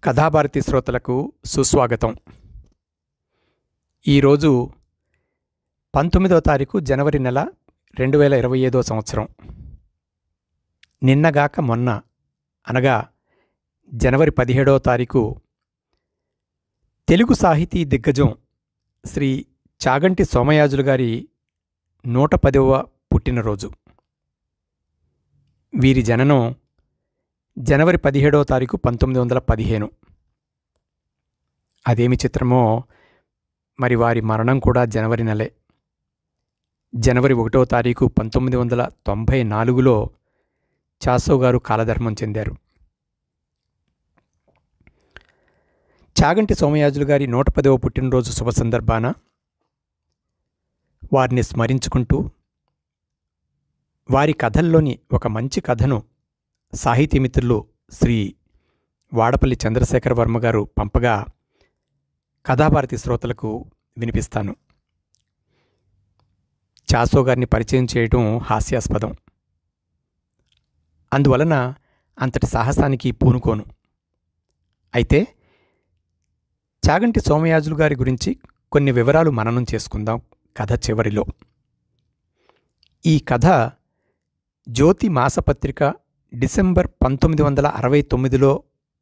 కథాభారతి శ్రోతలకు సుస్వాగతం. ఈరోజు 19వ తారీఖు జనవరి నెల 2025 సంవత్సరం. నిన్నగాక మొన్న అనగా జనవరి 17వ తారీఖు తెలుగు సాహితీ దిగ్గజం శ్రీ చాగంటి సోమయాజులు గారి 110వ పుట్టినరోజు. వీరి జననం జనవరి 17వ తారీఖు 1915. అదేమి చిత్రమో మరి వారి మరణం కూడా జనవరి నెలే. జనవరి 1వ తారీఖు 1994లో చాసో గారు కాలధర్మం చెందారు. చాగంటి సోమయాజులు గారి 110వ పుట్టినరోజు శుభ సందర్భాన వారిని స్మరించుకుంటూ వారి కథల్లోని ఒక మంచి కథను సాహితీ మిత్రులు శ్రీ వాడపల్లి చంద్రశేఖర వర్మ గారు పంపగా కథాభారతి శ్రోతలకు వినిపిస్తాను. చాసో గారిని పరిచయం చేయటం హాస్యాస్పదం. అందువలన అంతటి సాహసానికి పూనుకోను. అయితే చాగంటి సోమయాజులు గారి గురించి కొన్ని వివరాలు మననం చేసుకుందాం కథ చివరిలో. ఈ కథ జ్యోతి మాసపత్రిక డిసెంబర్ 1969లో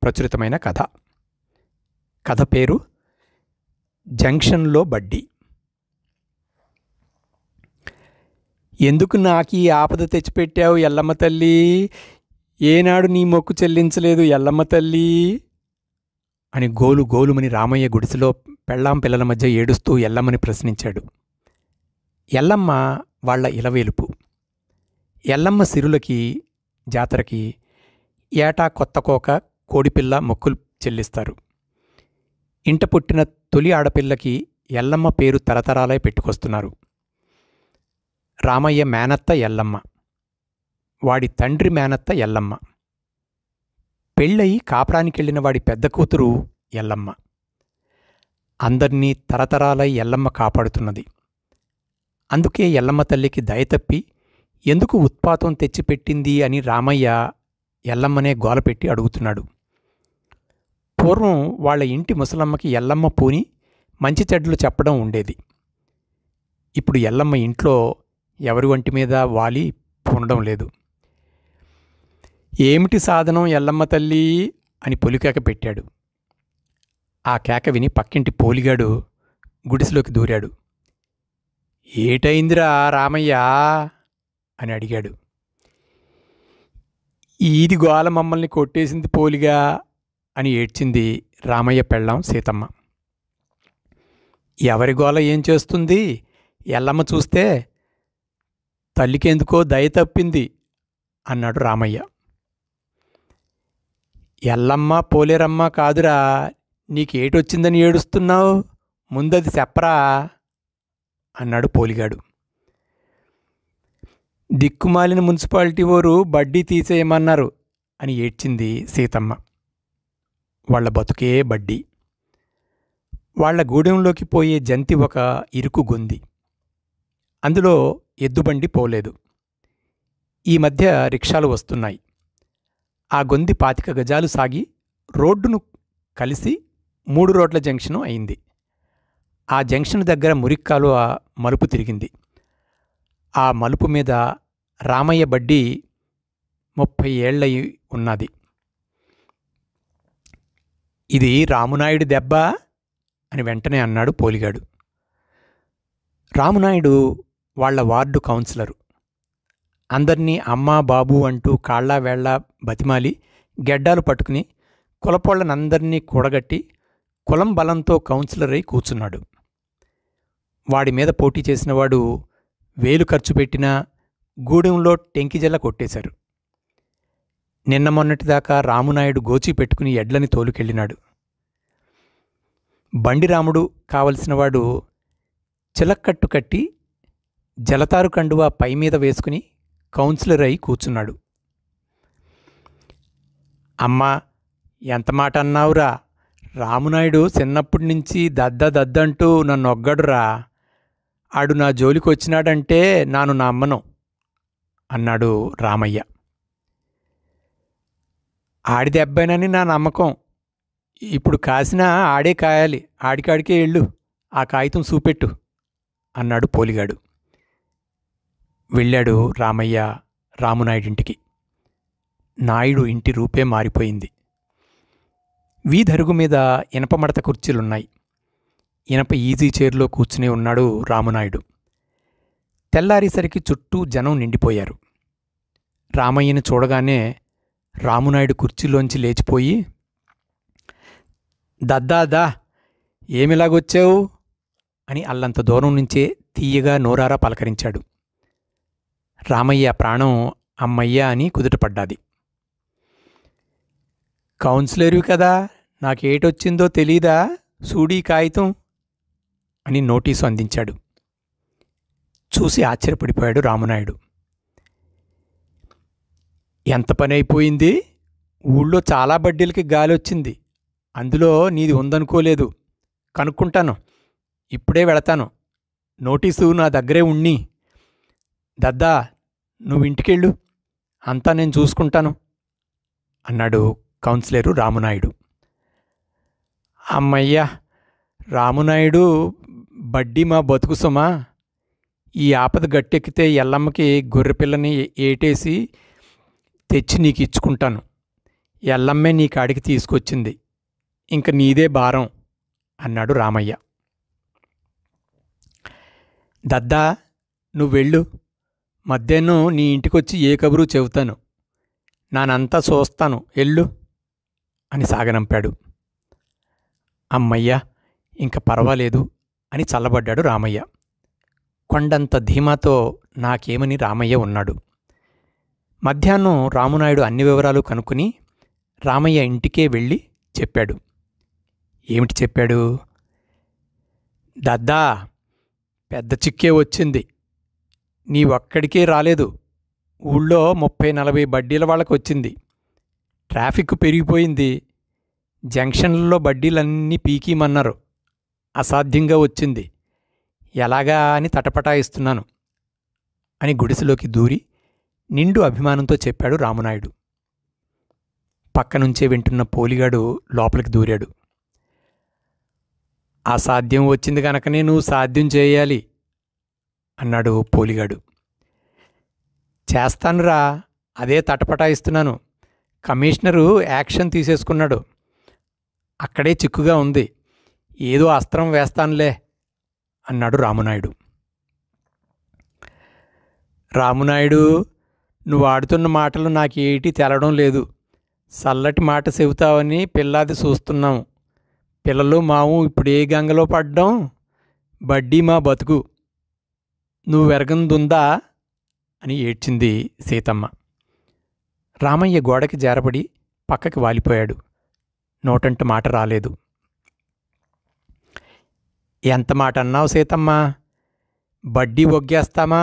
ప్రచురితమైన కథ. కథ పేరు జంక్షన్లో బడ్డీ. ఎందుకు నాకీ ఆపద తెచ్చిపెట్టావు ఎల్లమ్మ తల్లి? ఏనాడు నీ మొక్కు చెల్లించలేదు ఎల్లమ్మ తల్లి అని గోలు గోలుమని రామయ్య గుడిసెలో పెళ్ళాం పిల్లల మధ్య ఏడుస్తూ ఎల్లమ్మని ప్రశ్నించాడు. ఎల్లమ్మ వాళ్ల ఇలవేలుపు. ఎల్లమ్మ సిరులకి జాతరకి ఏటా కొత్త కోక కోడిపిల్ల మొక్కులు చెల్లిస్తారు. ఇంట పుట్టిన తొలి ఆడపిల్లకి ఎల్లమ్మ పేరు తరతరాలై పెట్టుకొస్తున్నారు. రామయ్య మేనత్త ఎల్లమ్మ, వాడి తండ్రి మేనత్త ఎల్లమ్మ, పెళ్ళయి కాపురానికెళ్ళిన వాడి పెద్ద కూతురు ఎల్లమ్మ. అందర్నీ తరతరాలై ఎల్లమ్మ కాపాడుతున్నది. అందుకే ఎల్లమ్మ తల్లికి దయతప్పి ఎందుకు ఉత్పాతం తెచ్చిపెట్టింది అని రామయ్య ఎల్లమ్మనే గోలపెట్టి అడుగుతున్నాడు. పూర్వం వాళ్ల ఇంటి ముసలమ్మకి ఎల్లమ్మ పూని మంచి చెడ్లు చెప్పడం ఉండేది. ఇప్పుడు ఎల్లమ్మ ఇంట్లో ఎవరి వంటి మీద వాలి పూనడం లేదు. ఏమిటి సాధనం ఎల్లమ్మ తల్లి అని పొలికేక పెట్టాడు. ఆ కేక విని పక్కింటి పోలిగాడు గుడిసెలోకి దూరాడు. ఏటైందిరా రామయ్య అని అడిగాడు. ఈది గోల మమ్మల్ని కొట్టేసింది పోలిగా అని ఏడ్చింది రామయ్య పెళ్ళాం సీతమ్మ. ఎవరి గోల ఏం చేస్తుంది? ఎల్లమ్మ చూస్తే తల్లికెందుకో దయ తప్పింది అన్నాడు రామయ్య. ఎల్లమ్మ పోలేరమ్మ కాదురా, నీకేటొచ్చిందని ఏడుస్తున్నావు? ముందది చెప్పరా అన్నాడు పోలిగాడు. దిక్కుమాలిన మున్సిపాలిటీ ఓరు బడ్డీ తీసేయమన్నారు అని ఏడ్చింది సీతమ్మ. వాళ్ల బతుకే బడ్డీ. వాళ్ల గూడెంలోకి పోయే జంతి ఒక ఇరుకు గొంది. అందులో ఎద్దుబండి పోలేదు. ఈ మధ్య రిక్షాలు వస్తున్నాయి. ఆ గొంది 25 గజాలు సాగి రోడ్డును కలిసి 3 రోడ్ల జంక్షను అయింది. ఆ జంక్షన్ దగ్గర మురిక్కాలు మలుపు తిరిగింది. ఆ మలుపు మీద రామయ్య బడ్డీ 30 ఏళ్లయి ఉన్నది. ఇది రామునాయుడు దెబ్బ అని వెంటనే అన్నాడు పోలిగాడు. రామునాయుడు వాళ్ల వార్డు కౌన్సిలరు. అందర్నీ అమ్మా బాబు అంటూ కాళ్ళా వేళ్లా బతిమాలి గెడ్డాలు పట్టుకుని కులపోళ్లనందర్నీ కూడగట్టి కులం బలంతో కౌన్సిలర్ అయి కూర్చున్నాడు. వాడి మీద పోటీ చేసినవాడు వేలు ఖర్చు పెట్టినా గూడెంలో టెంకిజల్ల కొట్టేశారు. నిన్న మొన్నటిదాకా రామునాయుడు గోచి పెట్టుకుని ఎడ్లని తోలుకెళ్ళినాడు. బండిరాముడు కావలసినవాడు చిలక్కట్టు కట్టి జలతారు కండువా పైమీద వేసుకుని కౌన్సిలర్ అయి కూర్చున్నాడు. అమ్మా, ఎంత మాట అన్నావురా? రామునాయుడు చిన్నప్పటి నుంచి దద్దంటూ నన్నొగ్గడురా. ఆడు నా జోలికొచ్చినాడంటే నాను నమ్మను అన్నాడు రామయ్య. ఆడిదెబ్బేనని నా నమ్మకం. ఇప్పుడు కాసినా ఆడే కాయాలి, ఆడికాడికే ఎళ్ళు, ఆ కాగితం చూపెట్టు అన్నాడు పోలిగాడు. వెళ్ళాడు రామయ్య రామునాయుడింటికి. నాయుడు ఇంటి రూపే మారిపోయింది. వీధరుగు మీద ఇనప మడత కుర్చీలున్నాయి. ఇనప ఈజీ చైర్లో కూర్చుని ఉన్నాడు రామునాయుడు. తెల్లారేసరికి చుట్టూ జనం నిండిపోయారు. రామయ్యని చూడగానే రామునాయుడు కుర్చీలోంచి లేచిపోయి, దద్దాదా ఏమిలాగొచ్చావు అని అల్లంత దూరం నుంచే తీయగా నోరారా పలకరించాడు. రామయ్య ప్రాణం అమ్మయ్య అని కుదుటపడ్డాది. కౌన్సిలర్వి కదా, నాకేటొచ్చిందో తెలీదా, సూడీ కాగితం అని నోటీసు అందించాడు. చూసి ఆశ్చర్యపడిపోయాడు రామునాయుడు. ఎంత పని అయిపోయింది, ఊళ్ళో చాలా బడ్డీలకి గాలొచ్చింది, అందులో నీది ఉందనుకోలేదు, కనుక్కుంటాను, ఇప్పుడే వెళతాను, నోటీసు నా దగ్గరే ఉన్ని, దద్దా నువ్వింటికెళ్ళు, అంతా నేను చూసుకుంటాను అన్నాడు కౌన్సిలరు రామునాయుడు. అమ్మయ్యా, రామునాయుడు బడ్డీ మా బతుకు సుమా, ఈ ఆపద గట్టెక్కితే ఎల్లమ్మకి గొర్రెపిల్లని ఏటేసి తెచ్చి నీకు ఇచ్చుకుంటాను, ఎల్లమ్మే నీ కాడికి తీసుకొచ్చింది, ఇంక నీదే భారం అన్నాడు రామయ్య. దద్దా నువ్వెళ్ళు, మధ్యాహ్నం నీ ఇంటికొచ్చి ఏ కబురు చెబుతాను, నానంతా చూస్తాను, ఎళ్ళు అని సాగనంపాడు. అమ్మయ్య, ఇంక పర్వాలేదు అని చల్లబడ్డాడు రామయ్య. కొండంత ధీమాతో నాకేమని రామయ్య ఉన్నాడు. మధ్యాహ్నం రామునాయుడు అన్ని వివరాలు కనుక్కుని రామయ్య ఇంటికే వెళ్ళి చెప్పాడు. ఏమిటి చెప్పాడు? దద్దా పెద్ద చిక్కే వచ్చింది, నీ ఒక్కడికే రాలేదు, ఊళ్ళో 30-40 బడ్డీల వాళ్ళకు వచ్చింది, ట్రాఫిక్ పెరిగిపోయింది, జంక్షన్లలో బడ్డీలన్నీ పీకీమన్నారు, అసాధ్యంగా వచ్చింది, ఎలాగా అని తటపటాయిస్తున్నాను అని గుడిసెలోకి దూరి నిండు అభిమానంతో చెప్పాడు రామునాయుడు. పక్కనుంచే వింటున్న పోలిగాడు లోపలికి దూరాడు. అసాధ్యం వచ్చింది కనుకనే నువ్వు సాధ్యం చేయాలి అన్నాడు పోలిగాడు. చేస్తానురా, అదే తటపటాయిస్తున్నాను, కమిషనరు యాక్షన్ తీసేసుకున్నాడు, అక్కడే చిక్కుగా ఉంది, ఏదో అస్త్రం వేస్తానులే అన్నాడు రామునాయుడు. రామునాయుడు, నువ్వు ఆడుతున్న మాటలు నాకేటి తెలడం లేదు, చల్లటి మాట చెబుతావని పిల్లాది చూస్తున్నాము, పిల్లలు మాము ఇప్పుడు ఏ గంగలో పడ్డాం, బడ్డీ మా బతుకు, నువ్వు వెరగందుందా అని ఏడ్చింది సీతమ్మ. రామయ్య గోడకి జారపడి పక్కకి వాలిపోయాడు. నోటంట మాట రాలేదు. ఎంత మాట అన్నావు సీతమ్మ, బడ్డీ ఒగ్గేస్తామా,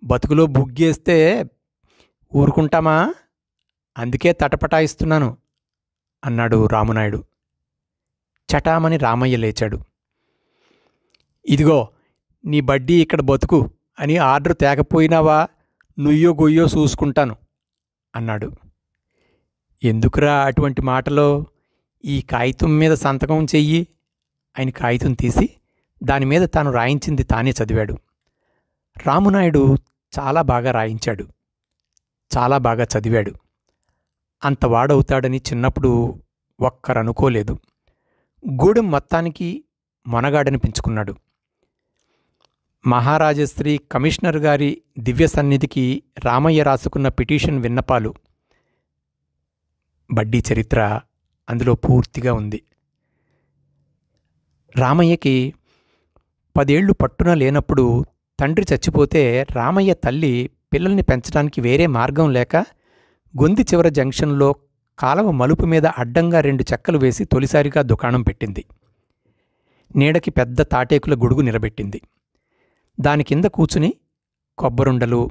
బతుకులో బుగ్గేస్తే ఊరుకుంటామా, అందుకే తటపటాయిస్తున్నాను అన్నాడు రామునాయుడు. చటామని రామయ్య లేచాడు. ఇదిగో నీ బడ్డీ ఇక్కడ బతుకు అని ఆర్డర్ తేకపోయినావా, నుయ్యో గొయ్యో చూసుకుంటాను అన్నాడు. ఎందుకురా అటువంటి మాటలో, ఈ కాగితం మీద సంతకం చెయ్యి. ఆయన కాగితం తీసి దానిమీద తాను రాయించింది తానే చదివాడు. రామునాయుడు చాలా బాగా రాయించాడు, చాలా బాగా చదివాడు. అంతవాడవుతాడని చిన్నప్పుడు ఒక్కరనుకోలేదు. గూడెం మొత్తానికి మొనగాడనిపించుకున్నాడు. మహారాజశ్రీ కమిషనర్ గారి దివ్య సన్నిధికి రామయ్య రాసుకున్న పిటిషన్ విన్నపాలు, బడ్డీ చరిత్ర అందులో పూర్తిగా ఉంది. రామయ్యకి 10 ఏళ్లు పట్టున లేనప్పుడు తండ్రి చచ్చిపోతే రామయ్య తల్లి పిల్లల్ని పెంచడానికి వేరే మార్గం లేక గొంది చివర జంక్షన్లో కాలవ మలుపు మీద అడ్డంగా 2 చెక్కలు వేసి తొలిసారిగా దుకాణం పెట్టింది. నీడకి పెద్ద తాటేకుల గొడుగు నిలబెట్టింది. దాని కింద కూచుని కొబ్బరుండలు,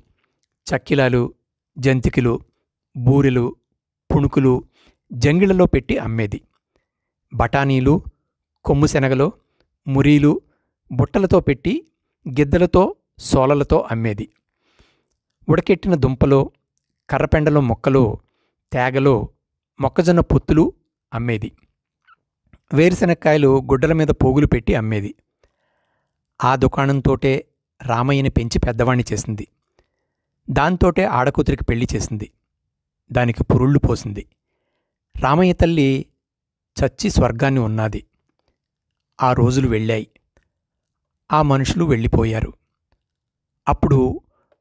చక్కిలాలు, జంతికలు, బూరెలు, పుణుకులు జంగిళ్లలో పెట్టి అమ్మేది. బఠానీలు, కొమ్ము శనగలు, మురీలు బుట్టలతో పెట్టి గిద్దలతో సోలలతో అమ్మేది. ఉడకెట్టిన దుంపలు, కర్రపెండలో మొక్కలు, తేగలు, మొక్కజొన్న పొత్తులు అమ్మేది. వేరుశనక్కాయలు గుడ్డల మీద పోగులు పెట్టి అమ్మేది. ఆ దుకాణంతోటే రామయ్యని పెంచి పెద్దవాణ్ణి చేసింది. దాంతోటే ఆడకూతురికి పెళ్లి చేసింది. దానికి పురుళ్ళు పోసింది. రామయ్య తల్లి చచ్చి స్వర్గాన్ని ఉన్నాది. ఆ రోజులు వెళ్ళాయి. ఆ మనుషులు వెళ్ళిపోయారు. అప్పుడు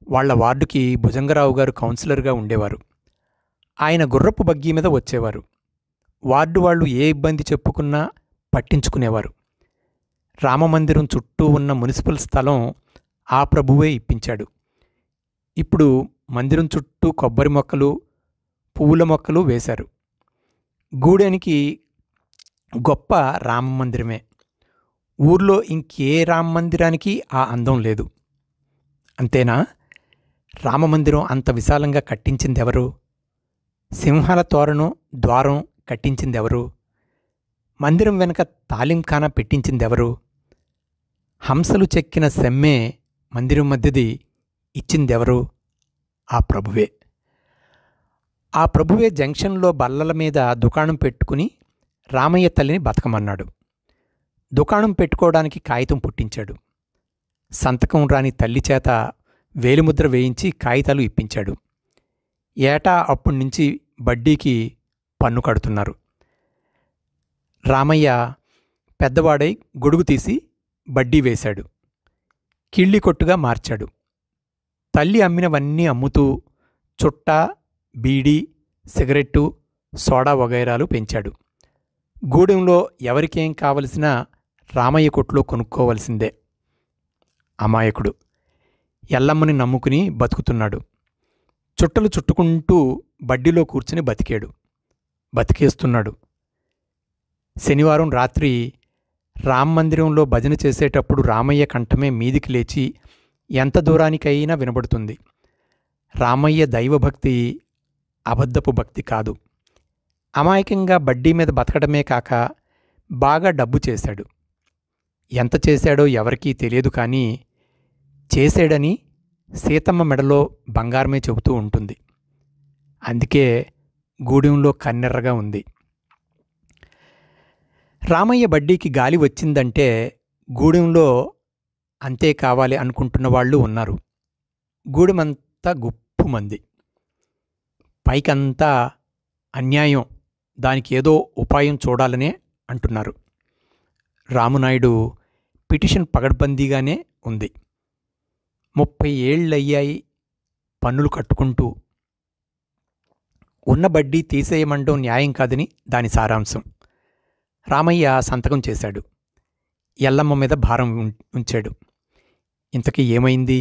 వాళ్ల వార్డుకి భుజంగరావు గారు కౌన్సిలర్గా ఉండేవారు. ఆయన గుర్రపు బగ్గీ మీద వచ్చేవారు. వార్డు వాళ్ళు ఏ ఇబ్బంది చెప్పుకున్నా పట్టించుకునేవారు. రామమందిరం చుట్టూ ఉన్న మున్సిపల్ స్థలం ఆ ప్రభువే ఇప్పించాడు. ఇప్పుడు మందిరం చుట్టూ కొబ్బరి మొక్కలు, పువ్వుల మొక్కలు వేశారు. గూడెనికి గొప్ప రామమందిరమే. ఊర్లో ఇంకే రామమందిరానికి ఆ అందం లేదు. అంతేనా? రామమందిరం అంత విశాలంగా కట్టించిందెవరు? సింహాల తోరణం, ద్వారం కట్టించిందెవరు? మందిరం వెనక తాలింఖానా పెట్టించిందెవరు? హంసలు చెక్కిన సెమ్మే మందిరం మధ్యది ఇచ్చిందెవరు? ఆ ప్రభువే. ఆ ప్రభువే జంక్షన్లో బల్లల మీద దుకాణం పెట్టుకుని రామయ్య తల్లిని బతకమన్నాడు. దుకాణం పెట్టుకోవడానికి కాగితం పుట్టించాడు. సంతకం రాని తల్లి చేత వేలిముద్ర వేయించి కాగితాలు ఇప్పించాడు. ఏటా అప్పుడ్నుంచి బడ్డీకి పన్ను కడుతున్నారు. రామయ్య పెద్దవాడై గొడుగు తీసి బడ్డీ వేశాడు. కిళ్ళి కొట్టుగా మార్చాడు. తల్లి అమ్మినవన్నీ అమ్ముతూ చుట్ట, బీడీ, సిగరెట్టు, సోడా వగైరాలు పెంచాడు. గూడెంలో ఎవరికేం కావలసినా రామయ్య కొట్లో కొనుక్కోవలసిందే. అమాయకుడు ఎల్లమ్మని నమ్ముకుని బతుకుతున్నాడు. చుట్టలు చుట్టుకుంటూ బడ్డీలో కూర్చుని బతికేస్తున్నాడు. శనివారం రాత్రి రామమందిరంలో భజన చేసేటప్పుడు రామయ్య కంఠమే మీదికి లేచి ఎంత దూరానికైనా వినబడుతుంది. రామయ్య దైవభక్తి అబద్ధపు భక్తి కాదు. అమాయకంగా బడ్డీ మీద బతకడమే కాక బాగా డబ్బు చేశాడు. ఎంత చేశాడో ఎవరికీ తెలియదు, కానీ చేశాడని సీతమ్మ మెడలో బంగారమే చెబుతూ ఉంటుంది. అందుకే గూడెంలో కన్నెర్రగా ఉంది. రామయ్య బడ్డీకి గాలి వచ్చిందంటే గూడెంలో అంతే కావాలి అనుకుంటున్న వాళ్ళు ఉన్నారు. గూడెమంతా గుప్పుమంది. పైకంతా అన్యాయం, దానికి ఏదో ఉపాయం చూడాలనే అంటున్నారు. రామునాయుడు పిటిషన్ పగడ్బందీగానే ఉంది. 30 ఏళ్ళయ్యాయి పన్నులు కట్టుకుంటూ. ఉన్న బడ్డీ తీసేయమండం న్యాయం కాదని దాని సారాంశం. రామయ్య సంతకం చేశాడు. ఎల్లమ్మ మీద భారం ఉంచాడు. ఇంతకీ ఏమైంది?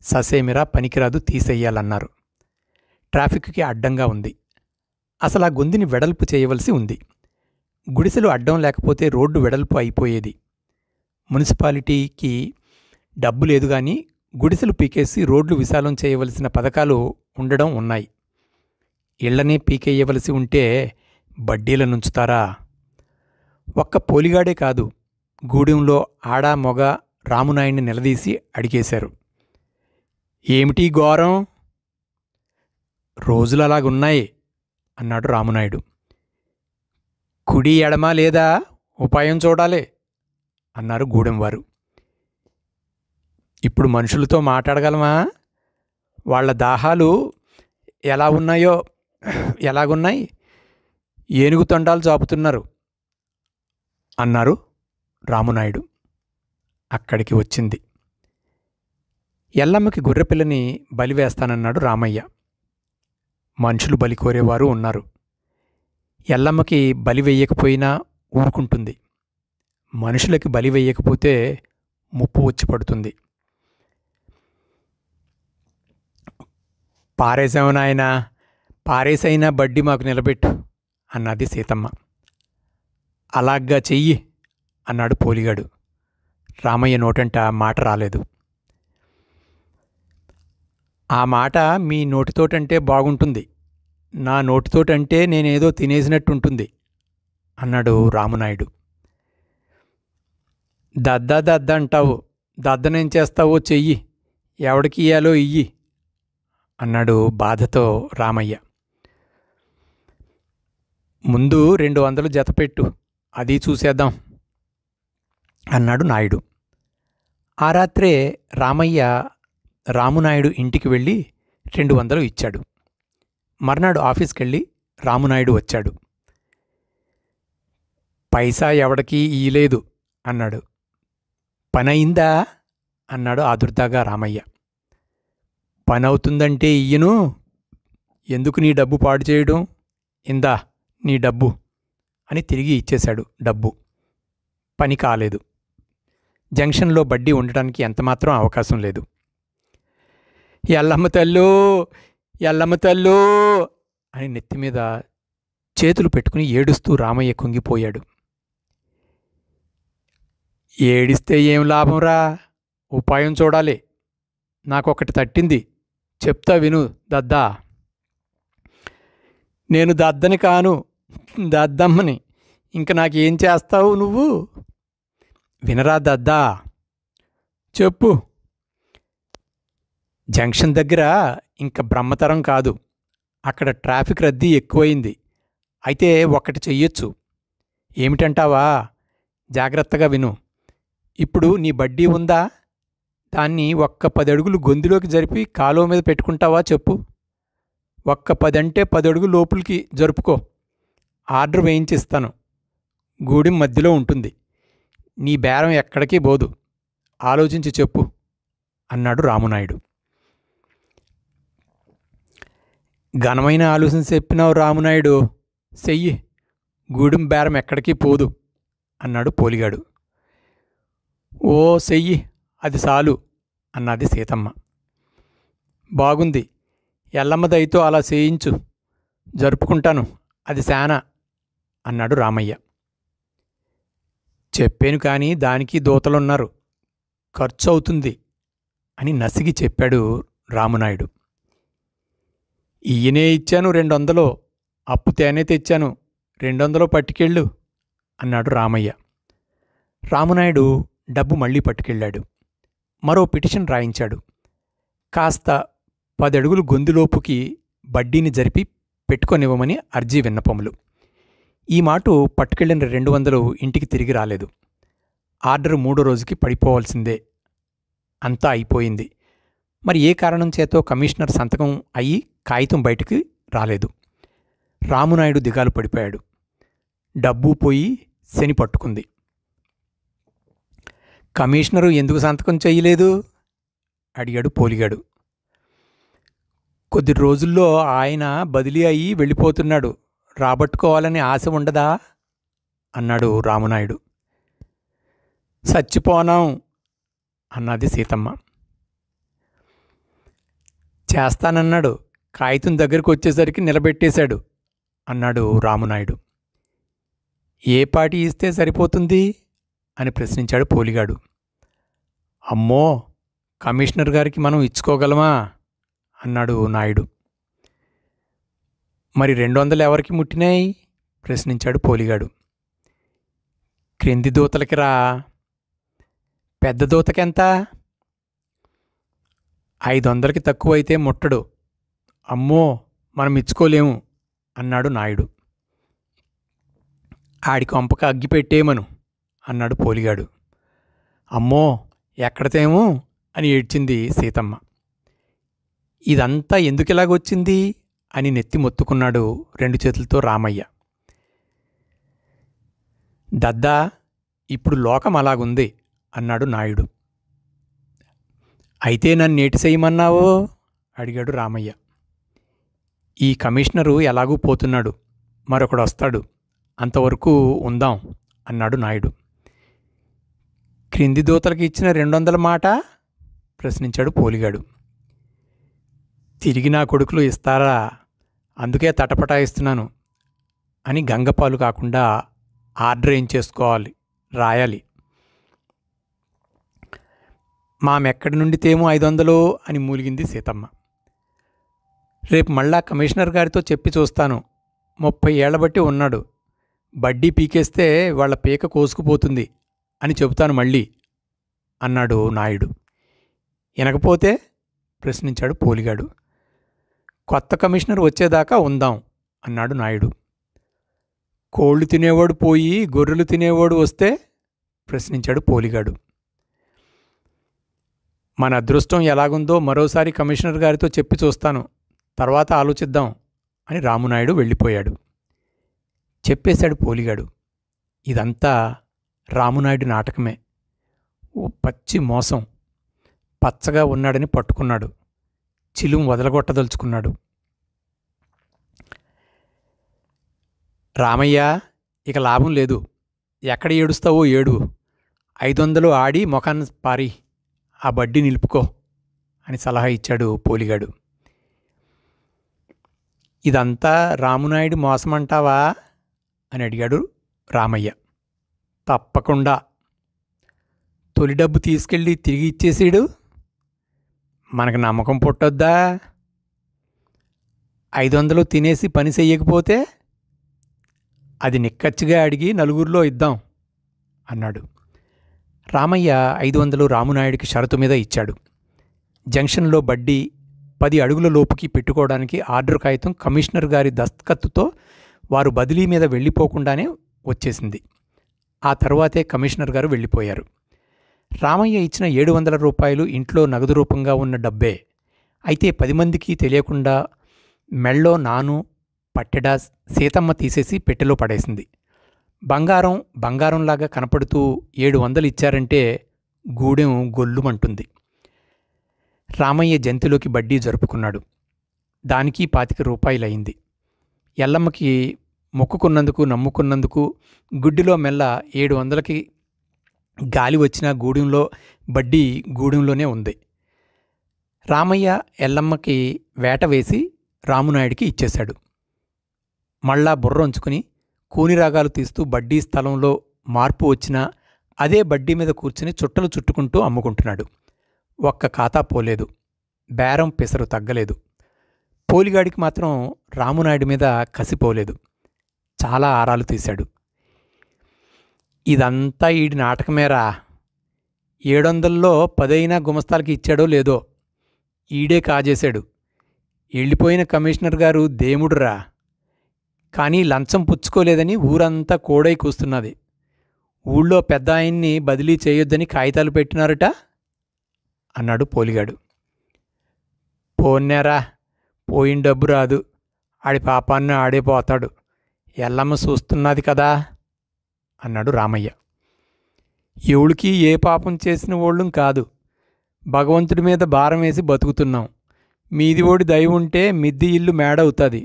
ససేమిరా పనికిరాదు, తీసేయాలన్నారు. ట్రాఫిక్కి అడ్డంగా ఉంది. అసలు ఆ గొంతుని వెడల్పు చేయవలసి ఉంది. గుడిసెలు అడ్డం లేకపోతే రోడ్డు వెడల్పు అయిపోయేది. మున్సిపాలిటీకి డబ్బు లేదు గాని గుడిసెలు పీకేసి రోడ్లు విశాలం చేయవలసిన పథకాలు ఉండడం ఉన్నాయి. ఇళ్లనే పీకేయవలసి ఉంటే బడ్డీల నుంచుతారా? ఒక్క పోలిగాడే కాదు, గూడెంలో ఆడా మొగ రామునాయుడిని నిలదీసి అడిగేశారు. ఏమిటీ ఘోరం? రోజులు అలాగున్నాయి అన్నాడు రామునాయుడు. కుడి ఎడమ లేదా, ఉపాయం చూడాలి అన్నారు గూడెంవారు. ఇప్పుడు మనుషులతో మాట్లాడగలమా? వాళ్ళ దాహాలు ఎలాగున్నాయి, ఏనుగు తొండాలు చాపుతున్నారు అన్నారు రామునాయుడు. అక్కడికి వచ్చింది. ఎల్లమ్మకి గొర్రెపిల్లని బలివేస్తానన్నాడు రామయ్య. మనుషులు బలి కోరేవారు ఉన్నారు. ఎల్లమ్మకి బలి వెయ్యకపోయినా ఊరుకుంటుంది. మనుషులకి బలి వెయ్యకపోతే ముప్పు వచ్చి పడుతుంది. పారేసావు నాయనా, పారేసైనా బడ్డీ మాకు నిలబెట్టు అన్నది సీతమ్మ. అలాగ్గా చెయ్యి అన్నాడు పోలిగాడు. రామయ్య నోటంట మాట రాలేదు. ఆ మాట మీ నోటితోటంటే బాగుంటుంది, నా నోటితోటంటే నేనేదో తినేసినట్టుంటుంది అన్నాడు రామునాయుడు. దద్ద అంటావు, దద్దనేం చేస్తావో చెయ్యి, ఎవడికి ఇయ్యాలో ఇయ్యి అన్నాడు బాధతో రామయ్య. ముందు 200 జతపెట్టు అది చూసేద్దాం అన్నాడు నాయుడు. ఆ రాత్రే రామయ్య రామునాయుడు ఇంటికి వెళ్ళి 200 ఇచ్చాడు. మర్నాడు ఆఫీస్కెళ్ళి రామునాయుడు వచ్చాడు. పైసా ఎవడికి ఇయ్యలేదు అన్నాడు. పనయిందా అన్నాడు ఆదుర్దాగా రామయ్య. పనవుతుందంటే ఇయ్యను, ఎందుకు నీ డబ్బు పాడు చేయడం, ఇందా నీ డబ్బు అని తిరిగి ఇచ్చేశాడు డబ్బు. పని కాలేదు. జంక్షన్లో బడ్డీ ఉండటానికి ఎంతమాత్రం అవకాశం లేదు. ఎల్లమ్మ తల్లో ఎల్లమ్మ తల్లో అని నెత్తిమీద చేతులు పెట్టుకుని ఏడుస్తూ రామయ్య కుంగిపోయాడు. ఏడిస్తే ఏం లాభంరా, ఉపాయం చూడాలి. నాకొకటి తట్టింది, చెప్తా విను దద్దా. నేను దద్దని కాను, దద్దమ్మని. ఇంక నాకేం చేస్తావు నువ్వు? వినరా దద్దా, చెప్పు. జంక్షన్ దగ్గర ఇంక బ్రహ్మతరం కాదు, అక్కడ ట్రాఫిక్ రద్దీ ఎక్కువయింది. అయితే ఒక్కటి చెయ్యొచ్చు. ఏమిటంటావా? జాగ్రత్తగా విను. ఇప్పుడు నీ బడ్డీ ఉందా? దాన్ని ఒక్క 10 అడుగులు గొంతులోకి జరిపి కాలువ మీద పెట్టుకుంటావా చెప్పు. ఒక్క 10 అంటే 10 అడుగులు లోపలికి జరుపుకో. ఆర్డర్ వేయించిస్తాను. గూడెం మధ్యలో ఉంటుంది. నీ బేరం ఎక్కడికి పోదు. ఆలోచించి చెప్పు అన్నాడు రామునాయుడు. ఘనమైన ఆలోచన చెప్పినావు రామునాయుడు, చెయ్యి. గూడెం బేరం ఎక్కడికి పోదు అన్నాడు పోలిగాడు. ఓ చెయ్యి, అది చాలు అన్నది సీతమ్మ. బాగుంది, ఎల్లమ్మ దయతో అలా చేయించు, జరుపుకుంటాను, అది శానా అన్నాడు రామయ్య. చెప్పాను కానీ దానికి దూతలున్నారు, ఖర్చు అవుతుంది అని నసిగి చెప్పాడు రామునాయుడు. ఈయనే ఇచ్చాను 200, అప్పు తేనే తెచ్చాను, 200 పట్టుకెళ్ళు అన్నాడు రామయ్య. రామునాయుడు డబ్బు మళ్ళీ పట్టుకెళ్ళాడు. మరో పిటిషన్ రాయించాడు. కాస్త 10 అడుగులు గొంతులోపుకి బడ్డీని జరిపి పెట్టుకొనివ్వమని అర్జీ విన్నపములు. ఈ మాటు పట్టుకెళ్ళిన 200 ఇంటికి తిరిగి రాలేదు. ఆర్డరు 3వ రోజుకి పడిపోవాల్సిందే. అంతా అయిపోయింది. మరి ఏ కారణం చేతో కమిషనర్ సంతకం అయ్యి కాగితం బయటికి రాలేదు. రామునాయుడు దిగాలు పడిపోయాడు. డబ్బు పోయి శని పట్టుకుంది. కమిషనరు ఎందుకు సంతకం చెయ్యలేదు అడిగాడు పోలిగాడు. కొద్ది రోజుల్లో ఆయన బదిలీ అయ్యి వెళ్ళిపోతున్నాడు, రాబట్టుకోవాలని ఆశ ఉండదా అన్నాడు రామునాయుడు. చచ్చిపోనాం అన్నది సీతమ్మ. చేస్తానన్నాడు, కాగితం దగ్గరకు వచ్చేసరికి నిలబెట్టేశాడు అన్నాడు రామునాయుడు. ఏ పాటి ఇస్తే సరిపోతుంది అని ప్రశ్నించాడు పోలిగాడు. అమ్మో, కమిషనర్ గారికి మనం ఇచ్చుకోగలమా అన్నాడు నాయుడు. మరి 200 ఎవరికి ముట్టినాయి ప్రశ్నించాడు పోలిగాడు. క్రింది దూతలకి రా. పెద్ద దూతకెంత? 500కి తక్కువైతే ముట్టడు. అమ్మో, మనం ఇచ్చుకోలేము అన్నాడు నాయుడు. ఆడి కొంపక అగ్గి పెట్టేయమను అన్నాడు పోలిగాడు. అమ్మో, ఎక్కడతేమో అని ఏడ్చింది సీతమ్మ. ఇదంతా ఎందుకిలాగొచ్చింది అని నెత్తి మొత్తుకున్నాడు 2 చేతులతో రామయ్య. దద్దా, ఇప్పుడు లోకం అలాగుంది అన్నాడు నాయుడు. అయితే నన్నేటి చేయమన్నావో అడిగాడు రామయ్య. ఈ కమిషనరు ఎలాగూ పోతున్నాడు, మరొకడు వస్తాడు, అంతవరకు ఉందాం అన్నాడు నాయుడు. క్రింది దూతలకి ఇచ్చిన 200 మాట ప్రశ్నించాడు పోలిగాడు. తిరిగి నా కొడుకులు ఇస్తారా, అందుకే తటపటాయిస్తున్నాను అని గంగపాలు కాకుండా ఆర్డర్ ఏం చేసుకోవాలి, రాయాలి. మామెక్కడి నుండి తేమో 500 అని మూలిగింది సీతమ్మ. రేపు మళ్ళా కమిషనర్ గారితో చెప్పి చూస్తాను. 30 ఏళ్ల బట్టి ఉన్నాడు, బడ్డీ పీకేస్తే వాళ్ళ పీక కోసుకుపోతుంది అని చెబుతాను మళ్ళీ అన్నాడు నాయుడు. వినకపోతే ప్రశ్నించాడు పోలిగాడు. కొత్త కమిషనర్ వచ్చేదాకా ఉందాం అన్నాడు నాయుడు. కోళ్ళు తినేవాడు పోయి గొర్రెలు తినేవాడు వస్తే ప్రశ్నించాడు పోలిగాడు. మన అదృష్టం ఎలాగుందో మరోసారి కమిషనర్ గారితో చెప్పి చూస్తాను, తర్వాత ఆలోచిద్దాం అని రామునాయుడు వెళ్ళిపోయాడు. చెప్పేశాడు పోలిగాడు. ఇదంతా రామునాయుడు నాటకమే. ఓ పచ్చి మోసం. పచ్చగా ఉన్నాడని పట్టుకున్నాడు. చిలుం వదలగొట్టదలుచుకున్నాడు. రామయ్య, ఇక లాభం లేదు. ఎక్కడ ఏడుస్తావో ఏడు. 500 ఆడి మొఖాన్ని పారి ఆ బడ్డీ నిలుపుకో అని సలహా ఇచ్చాడు పోలిగాడు. ఇదంతా రామునాయుడు మోసమంటావా అని అడిగాడు రామయ్య. తప్పకుండా. తొలి డబ్బు తీసుకెళ్ళి తిరిగి ఇచ్చేసాడు. మనకు నమ్మకం పుట్టొద్దా? 500 తినేసి పని చెయ్యకపోతే అది నిక్కచ్చిగా అడిగి నలుగురిలో ఇద్దాం అన్నాడు. రామయ్య 500 రామునాయుడికి షరతు మీద ఇచ్చాడు. జంక్షన్లో బడ్డీ 10 అడుగుల లోపుకి పెట్టుకోవడానికి ఆర్డర్ కాగితం కమిషనర్ గారి దస్తఖత్తుతో వారు బదిలీ మీద వెళ్ళిపోకుండానే వచ్చేసింది. ఆ తరువాతే కమిషనర్ గారు వెళ్ళిపోయారు. రామయ్య ఇచ్చిన 700 రూపాయలు ఇంట్లో నగదు రూపంగా ఉన్న డబ్బే. అయితే 10 మందికి తెలియకుండా మెళ్ళో నాను పట్టెడ సీతమ్మ తీసేసి పెట్టెలో పడేసింది. బంగారంలాగా కనపడుతూ 700 ఇచ్చారంటే గూడెం గొల్లుమంటుంది. రామయ్య జంతిలోకి బడ్డీ జరుపుకున్నాడు. దానికి 25 రూపాయలయింది. ఎల్లమ్మకి మొక్కుకున్నందుకు నమ్ముకున్నందుకు గుడ్డిలో మెల్ల 700కి గాలి వచ్చిన గూడెంలో బడ్డీ గూడెంలోనే ఉంది. రామయ్య ఎల్లమ్మకి వేట వేసి రామునాయుడికి ఇచ్చేశాడు. మళ్ళా బుర్ర ఉంచుకుని కూని రాగాలు తీస్తూ బడ్డీ స్థలంలో మార్పు వచ్చినా అదే బడ్డీ మీద కూర్చుని చుట్టలు చుట్టుకుంటూ అమ్ముకుంటున్నాడు. ఒక్క ఖాతా పోలేదు. బేరం పెసరు తగ్గలేదు. పోలిగాడికి మాత్రం రామునాయుడి మీద కసిపోలేదు. చాలా ఆరాలు తీశాడు. ఇదంతా ఈడి నాటకమేరా. 700లో 10 గుమస్తాలకి ఇచ్చాడో లేదో, ఈడే కాజేశాడు. వెళ్ళిపోయిన కమిషనర్ గారు దేముడురా. కానీ లంచం పుచ్చుకోలేదని ఊరంతా కోడై కూస్తున్నది. ఊళ్ళో పెద్ద ఆయన్ని బదిలీ చేయొద్దని కాగితాలు పెట్టినారట అన్నాడు పోలిగాడు. పోన్నేరా, పోయిన డబ్బు రాదు. ఆడి పాపాన్ని ఆడే పోతాడు. ఎల్లమ్మ చూస్తున్నది కదా అన్నాడు రామయ్య. ఎవడికి ఏ పాపం చేసిన వాళ్ళం కాదు. భగవంతుడి మీద భారం వేసి బతుకుతున్నాం. మీది ఓడి దయ ఉంటే మిద్ది ఇల్లు మేడవుతుంది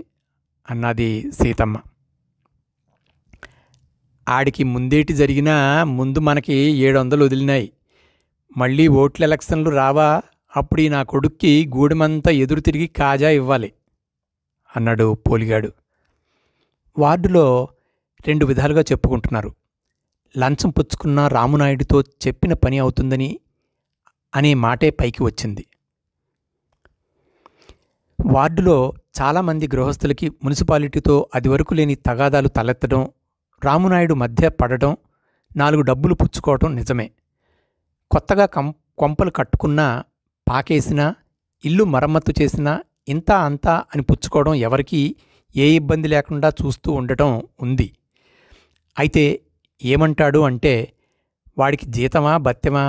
అన్నది సీతమ్మ. ఆడికి ముందేటి జరిగినా ముందు మనకి 700 వదిలినాయి. మళ్ళీ ఓట్ల ఎలక్షన్లు రావా, అప్పుడు నా కొడుక్కి గూడెమంతా ఎదురు తిరిగి కాజా ఇవ్వాలి అన్నాడు పోలిగాడు. వార్డులో 2 విధాలుగా చెప్పుకుంటున్నారు. లంచం పుచ్చుకున్న రామునాయుడితో చెప్పిన పని అవుతుందని అనే మాటే పైకి వచ్చింది. వార్డులో చాలామంది గృహస్థులకి మున్సిపాలిటీతో అదివరకు లేని తగాదాలు తలెత్తడం, రామునాయుడు మధ్య పడడం, 4 డబ్బులు పుచ్చుకోవటం నిజమే. కొత్తగా కొంపలు కట్టుకున్నా, పాకేసినా, ఇల్లు మరమ్మత్తు చేసినా ఇంతా అంతా అని పుచ్చుకోవడం ఎవరికీ ఏ ఇబ్బంది లేకుండా చూస్తూ ఉండటం ఉంది. అయితే ఏమంటాడు అంటే, వాడికి జీతమా బత్తెమా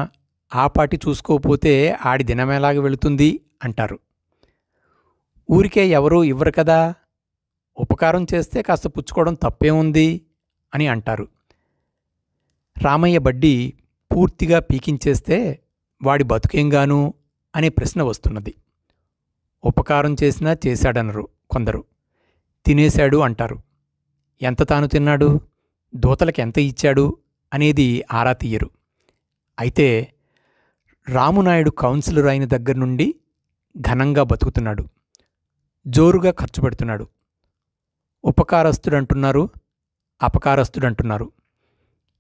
ఆపాటి చూసుకోకపోతే ఆడి దినమేలాగా వెళుతుంది అంటారు. ఊరికే ఎవరూ ఇవ్వరు కదా, ఉపకారం చేస్తే కాస్త పుచ్చుకోవడం తప్పేముంది అని అంటారు. రామయ్య బడ్డీ పూర్తిగా పీకించేస్తే వాడి బతుకేంగాను అనే ప్రశ్న వస్తున్నది. ఉపకారం చేసినా చేశాడనరు కొందరు. తినేశాడు అంటారు. ఎంత తాను తిన్నాడు, దూతలకు ఎంత ఇచ్చాడు అనేది ఆరా తీయరు. అయితే రామునాయుడు కౌన్సిలర్ అయిన దగ్గర నుండి ఘనంగా బతుకుతున్నాడు. జోరుగా ఖర్చు పెడుతున్నాడు. ఉపకారస్తుడంటున్నారు, అపకారస్తుడంటున్నారు.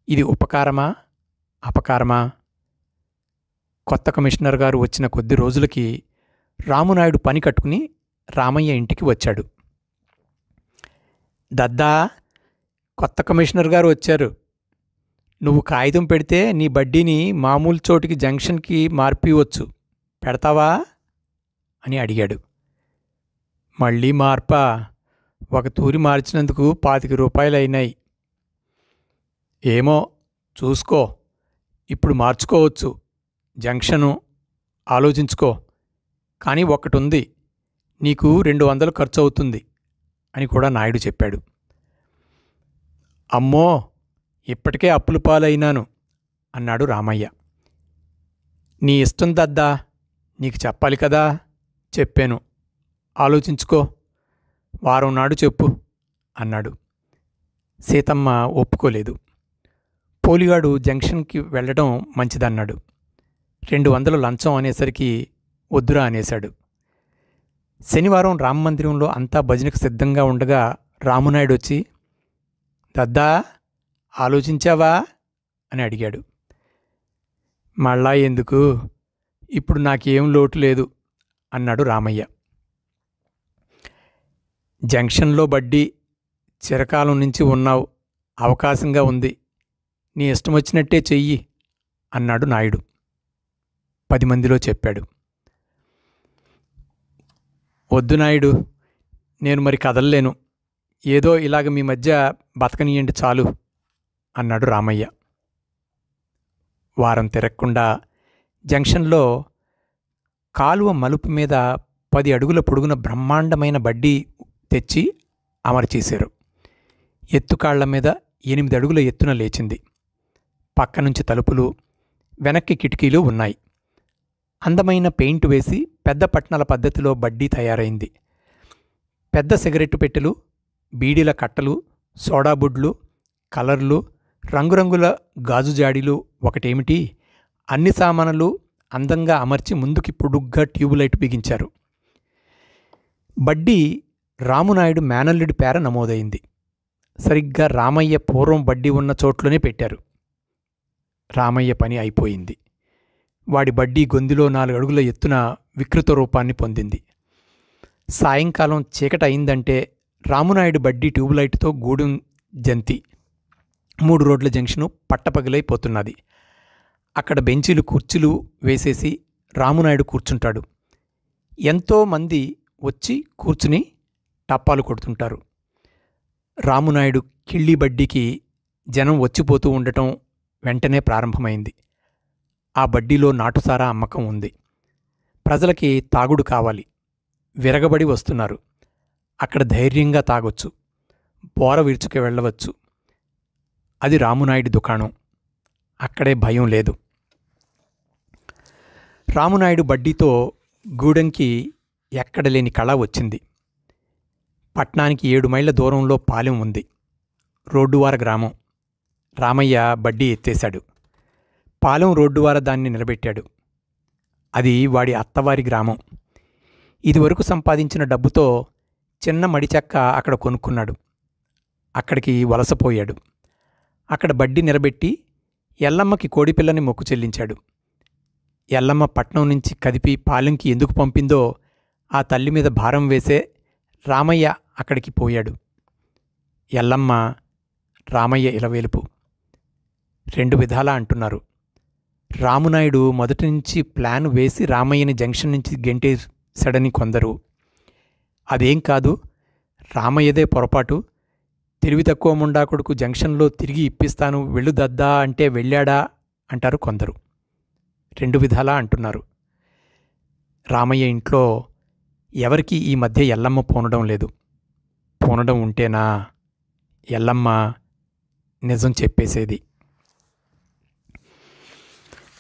ఇది ఉపకారమా అపకారమా? కొత్త కమిషనర్ గారు వచ్చిన కొద్ది రోజులకి రామునాయుడు పని కట్టుకుని రామయ్య ఇంటికి వచ్చాడు. దద్దా, కొత్త కమిషనర్ గారు వచ్చారు. నువ్వు కాగితం పెడితే నీ బడ్డీని మామూలు చోటికి జంక్షన్కి మార్పివచ్చు, పెడతావా అని అడిగాడు. మళ్ళీ మార్పా? ఒక తూరి మార్చినందుకు 25 రూపాయలు అయినాయి ఏమో చూసుకో, ఇప్పుడు మార్చుకోవచ్చు జంక్షను, ఆలోచించుకో. కానీ ఒక్కటుంది, నీకు 200 ఖర్చు అవుతుంది అని కూడా నాయుడు చెప్పాడు. అమ్మో, ఇప్పటికే అప్పుల పాలైనాను అన్నాడు రామయ్య. నీ ఇష్టం దద్దా, నీకు చెప్పాలి కదా. చెప్పాను, ఆలోచించుకో, వారం నాడు చెప్పు అన్నాడు. సీతమ్మ ఒప్పుకోలేదు. పోలిగాడు జంక్షన్కి వెళ్ళడం మంచిదన్నాడు. 200 లంచం అనేసరికి వద్దురా అనేశాడు. శనివారం రామమందిరంలో అంతా భజనకు సిద్ధంగా ఉండగా రామునాయుడు వచ్చి, దద్దా ఆలోచించావా అని అడిగాడు. మళ్ళా ఎందుకు, ఇప్పుడు నాకేం లోటు లేదు అన్నాడు రామయ్య. జంక్షన్లో బడ్డీ చిరకాలం నుంచి ఉన్నావు, అవకాశంగా ఉంది, నీ ఇష్టం వచ్చినట్టే చెయ్యి అన్నాడు నాయుడు. 10 మందిలో చెప్పాడు. వద్దు నాయుడు, నేను మరి కదల్లేను, ఏదో ఇలాగ మీ మధ్య బతకనియండి చాలు అన్నాడు రామయ్య. వారం తిరగకుండా జంక్షన్లో కాలువ మలుపు మీద 10 అడుగుల పొడుగున బ్రహ్మాండమైన బడ్డీ తెచ్చి అమర్చేశారు. ఎత్తుకాళ్ల మీద 8 అడుగుల ఎత్తున లేచింది. పక్కనుంచి తలుపులు, వెనక్కి కిటికీలు ఉన్నాయి. అందమైన పెయింట్ వేసి పెద్ద పట్నాల పద్ధతిలో బడ్డీ తయారైంది. పెద్ద సిగరెట్టు పెట్టెలు, బీడీల కట్టలు, సోడాబుడ్లు, కలర్లు, రంగురంగుల గాజు జాడీలు ఒకటేమిటి, అన్ని సామానులు అందంగా అమర్చి ముందుకి పొడుగ్గా ట్యూబులైట్ బిగించారు. బడ్డీ రామునాయుడు మేనల్లుడి పేర నమోదైంది. సరిగ్గా రామయ్య పూర్వం బడ్డీ ఉన్న చోట్లోనే పెట్టారు. రామయ్య పని అయిపోయింది. వాడి బడ్డీ గొంతులో 4 అడుగుల ఎత్తున వికృత రూపాన్ని పొందింది. సాయంకాలం చీకట అయిందంటే రామునాయుడు బడ్డీ ట్యూబ్లైట్తో గూడెం జంతి 3 రోడ్ల జంక్షను పట్టపగిలైపోతున్నది. అక్కడ బెంచీలు కుర్చీలు వేసేసి రామునాయుడు కూర్చుంటాడు. ఎంతోమంది వచ్చి కూర్చుని టప్పాలు కొడుతుంటారు. రామునాయుడు కిళ్ళీ బడ్డీకి జనం వచ్చిపోతూ ఉండటం వెంటనే ప్రారంభమైంది. ఆ బడ్డీలో నాటుసారా అమ్మకం ఉంది. ప్రజలకి తాగుడు కావాలి, విరగబడి వస్తున్నారు. అక్కడ ధైర్యంగా తాగొచ్చు, బోర విరుచుకు వెళ్ళవచ్చు. అది రామునాయుడి దుకాణం, అక్కడే భయం లేదు. రామునాయుడు బడ్డీతో గూడెంకి ఎక్కడలేని కళ వచ్చింది. పట్నానికి 7 మైళ్ళ దూరంలో పాలెం ఉంది, రోడ్డువార గ్రామం. రామయ్య బడ్డీ ఎత్తేశాడు. పాలెం రోడ్డువార దాన్ని నిలబెట్టాడు. అది వాడి అత్తవారి గ్రామం. ఇదివరకు సంపాదించిన డబ్బుతో చిన్న మడిచెక్క అక్కడ కొనుక్కున్నాడు. అక్కడికి వలసపోయాడు. అక్కడ బడ్డీ నిలబెట్టి ఎల్లమ్మకి కోడిపిల్లని మొక్కు చెల్లించాడు. ఎల్లమ్మ పట్నం నుంచి కదిపి పాలెంకి ఎందుకు పంపిందో ఆ తల్లి మీద భారం వేసే రామయ్య అక్కడికి పోయాడు. ఎల్లమ్మ రామయ్య ఇలవేలుపు. 2 విధాలా అంటున్నారు. రామునాయుడు మొదటి నుంచి ప్లాన్ వేసి రామయ్యని జంక్షన్ నుంచి గెంటేశాడని కొందరు. అదేం కాదు, రామయ్యదే పొరపాటు, తెలివి తక్కువ ముండాకుడుకు జంక్షన్లో తిరిగి ఇప్పిస్తాను వెళ్ళుదద్దా అంటే వెళ్ళాడా అంటారు కొందరు. 2 విధాలా అంటున్నారు. రామయ్య ఇంట్లో ఎవరికి ఈ మధ్య ఎల్లమ్మ పూనడం లేదు. పూనడం ఉంటేనా ఎల్లమ్మ నిజం చెప్పేసేది.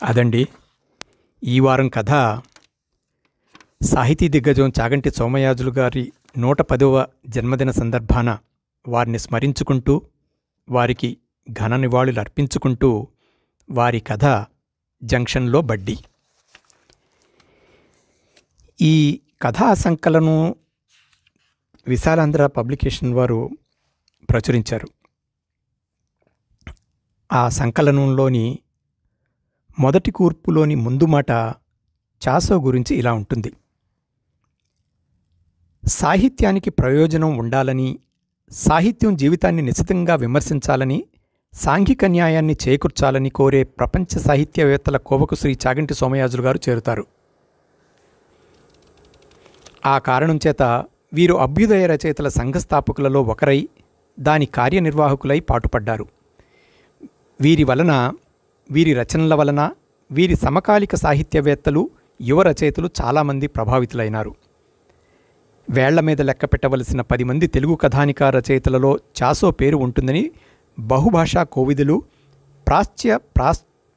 అదండి ఈ వారం కథ. సాహితీ దిగ్గజం చాగంటి సోమయాజులు గారి 110వ జన్మదిన సందర్భాన వారిని స్మరించుకుంటూ, వారికి ఘన నివాళులు అర్పించుకుంటూ వారి కథ జంక్షన్లో బడ్డీ. ఈ కథా సంకలనం విశాలాంధ్ర పబ్లికేషన్ వారు ప్రచురించారు. ఆ సంకలనంలోని మొదటి కూర్పులోని ముందు మాట చాసో గురించి ఇలా ఉంటుంది. సాహిత్యానికి ప్రయోజనం ఉండాలని, సాహిత్యం జీవితాన్ని నిశితంగా విమర్శించాలని, సాంఘిక న్యాయాన్ని చేకూర్చాలని కోరే ప్రపంచ సాహిత్యవేత్తల కోవకు శ్రీ చాగంటి సోమయాజులు గారు చేరుతారు. ఆ కారణం చేత వీరు అభ్యుదయ రచయితల సంఘస్థాపకులలో ఒకరై దాని కార్యనిర్వాహకులై పాటుపడ్డారు. వీరి రచనల వలన వీరి సమకాలిక సాహిత్యవేత్తలు, యువ రచయితలు చాలామంది ప్రభావితులైనారు. వేళ్ల మీద లెక్క పెట్టవలసిన 10 మంది తెలుగు కథానిక రచయితలలో చాసో పేరు ఉంటుందని బహుభాషా కోవిదులు,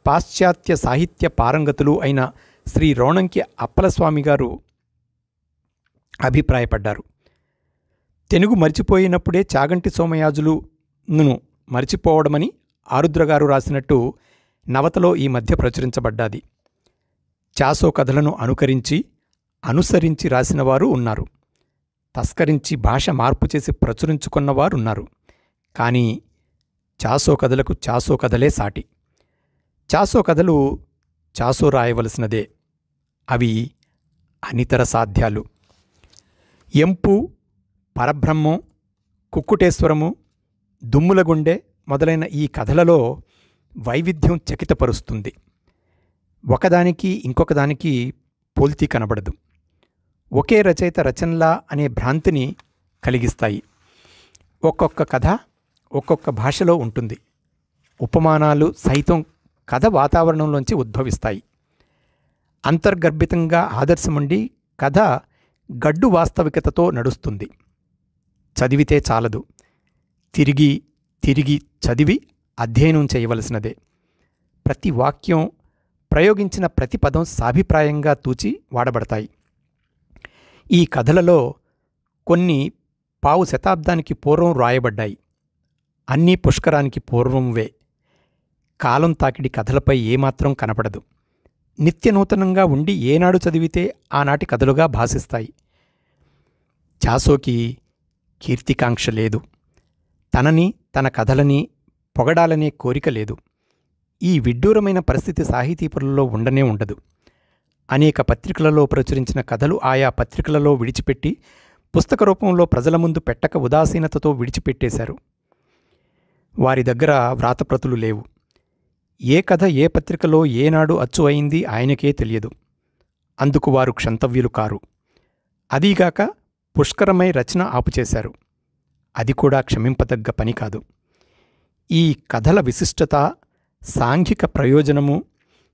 పాశ్చాత్య సాహిత్య పారంగతులు అయిన శ్రీ రోణంకి అప్పలస్వామి గారు అభిప్రాయపడ్డారు. తెనుగు మరిచిపోయినప్పుడే చాగంటి సోమయాజులును మరిచిపోవడమని ఆరుద్రగారు రాసినట్టు నవతలో ఈ మధ్య ప్రచురించబడ్డాది. చాసో కథలను అనుసరించి రాసినవారు ఉన్నారు. తస్కరించి భాష మార్పు చేసి ప్రచురించుకున్నవారున్నారు. కానీ చాసో కథలకు చాసో కథలే సాటి. చాసో కథలు చాసో రాయవలసినదే. అవి అనితర సాధ్యాలు. ఎంపు, పరబ్రహ్మం, కుక్కుటేశ్వరము, దుమ్ములగుండె మొదలైన ఈ కథలలో వైవిధ్యం చకితపరుస్తుంది. ఒకదానికి ఇంకొకదానికి పోల్తి కనబడదు. ఒకే రచయిత రచనలా అనే భ్రాంతిని కలిగిస్తాయి. ఒక్కొక్క కథ ఒక్కొక్క భాషలో ఉంటుంది. ఉపమానాలు సైతం కథ వాతావరణంలోంచి ఉద్భవిస్తాయి. అంతర్గర్భితంగా ఆదర్శముండి కథ గడ్డు వాస్తవికతతో నడుస్తుంది. చదివితే చాలదు, తిరిగి తిరిగి చదివి అధ్యయనం చేయవలసినదే. ప్రతి వాక్యం, ప్రయోగించిన ప్రతి పదం సాభిప్రాయంగా తూచి వాడబడతాయి. ఈ కథలలో కొన్ని పావు శతాబ్దానికి పూర్వం రాయబడ్డాయి. అన్నీ పుష్కరానికి పూర్వంవే. కాలం తాకిడి కథలపై ఏమాత్రం కనపడదు. నిత్యనూతనంగా ఉండి ఏనాడు చదివితే ఆనాటి కథలుగా భాసిస్తాయి. చాసోకి కీర్తికాంక్ష లేదు. తనని, తన కథలని పొగడాలనే కోరిక లేదు. ఈ విడ్డూరమైన పరిస్థితి సాహితీపరులలో ఉండనే ఉండదు. అనేక పత్రికలలో ప్రచురించిన కథలు ఆయా పత్రికలలో విడిచిపెట్టి పుస్తక రూపంలో ప్రజల ముందు పెట్టక ఉదాసీనతతో విడిచిపెట్టేశారు. వారి దగ్గర వ్రాతప్రతులు లేవు. ఏ కథ ఏ పత్రికలో ఏనాడు అచ్చు అయింది ఆయనకే తెలియదు. అందుకు వారు క్షంతవ్యులు కారు. అదీగాక పుష్కరమై రచన ఆపుచేశారు. అది కూడా క్షమింపదగ్గ పని కాదు. ఈ కథల విశిష్టత, సాంఘిక ప్రయోజనము,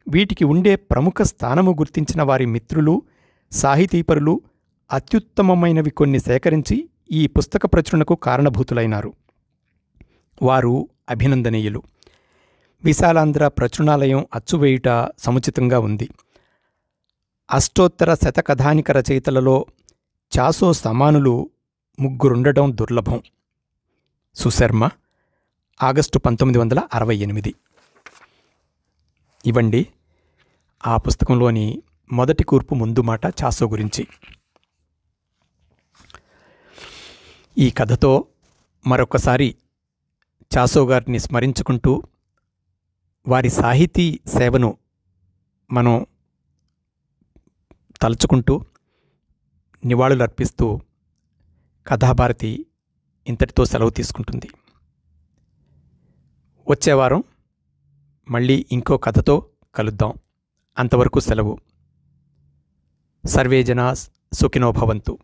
వీటికి ఉండే ప్రముఖ స్థానము గుర్తించిన వారి మిత్రులు, సాహితీపరులు అత్యుత్తమమైనవి కొన్ని సేకరించి ఈ పుస్తక ప్రచురణకు కారణభూతులైనారు. వారు అభినందనీయులు. విశాలాంధ్ర ప్రచురణాలయం అచ్చువేయుట సముచితంగా ఉంది. అష్టోత్తర శతకథానిక రచయితలలో చాసో సమానులు 3 దుర్లభం. సుశర్మ, ఆగస్టు 1968. ఇవండి ఆ పుస్తకంలోని మొదటి కూర్పు ముందు మాట చాసో గురించి. ఈ కథతో మరొకసారి చాసో గారిని స్మరించుకుంటూ వారి సాహితీ సేవను మనం తలుచుకుంటూ నివాళులర్పిస్తూ కథాభారతి ఇంతటితో సెలవు తీసుకుంటుంది. వచ్చేవారం మళ్ళీ ఇంకో కథతో కలుద్దాం. అంతవరకు సెలవు. సర్వే జనా సుఖినో భవంతు.